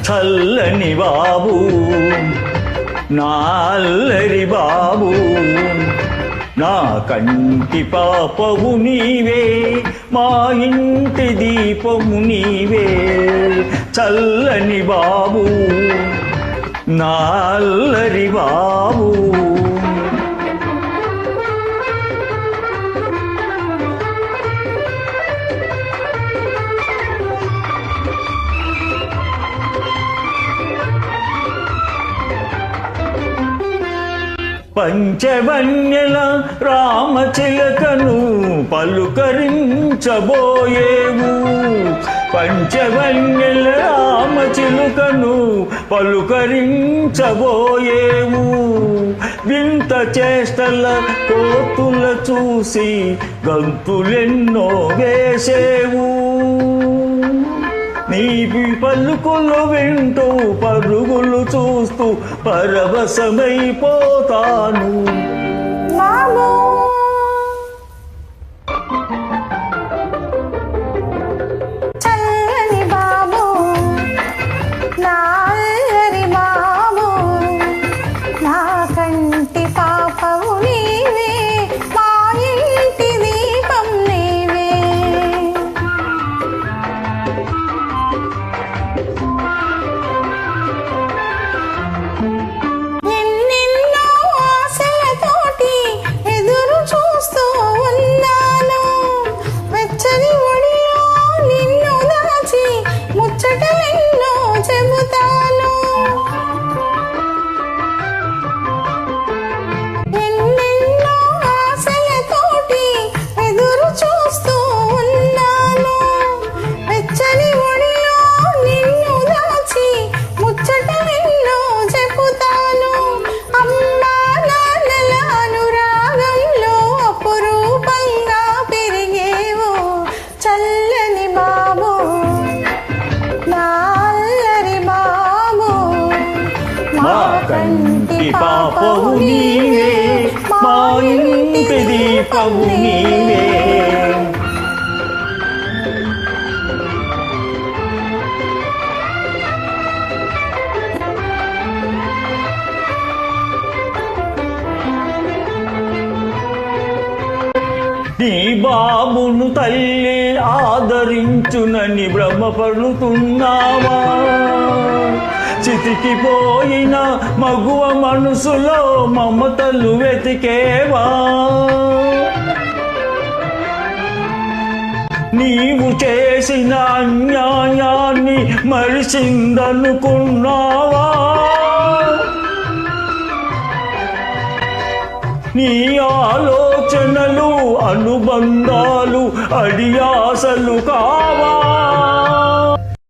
చల్లని బాబు నా అల్లరి బాబు నా కంటి పాపవు నీవే మా ఇంటి దీపము నీవే చల్లని బాబు నా అల్లరి బాబు పంచవన్యల రామచిలకను పలుకరించబోయేవు పంచవన్యల రామచిలుకను పలుకరించబోయేవు వింత చేష్టల కోతుల చూసి గంతులెన్నో వేసేవు నీ పలుకులు వింటూ పరుగులు చూస్తూ పరవశమైపోతాను చల్లని బాబు నా అల్లరి బాబు నా కంటి పాపవు నీవే మా ఇంటి దీపం నీవే ఎన్నెన్నో ఆశలతోటి ఎదురు చూస్తూ ఉన్నాను వెచ్చని ఒడిలో నిన్ను దాచి ముచ్చటలెన్నో చెబుతాను ఎన్నెన్నో ఆశలతోటి ఎదురు చూస్తూ ఉన్నాను వెచ్చని ఒడిలో నిన్ను దాచి ముచ్చటలెన్నో చెబుతాను అమ్మా నాన్నల అనురాగంలో అపురూపంగా పెరిగేవు చల్లని బాబు నా అల్లరి బాబు మా కంటి పాపవు నీవే మా ఇంటి దీపము నీవే నీ బాబును తల్లి ఆదరించునని భ్రమపడుతున్నావా చితికిపోయిన మగువ మనసులో మమతలు వెతికేవా నీవు చేసిన అన్యాయాన్ని మరిచిందనుకున్నావా నీ ఆలోచనలు అనుబంధాలు అడియాసలు కావా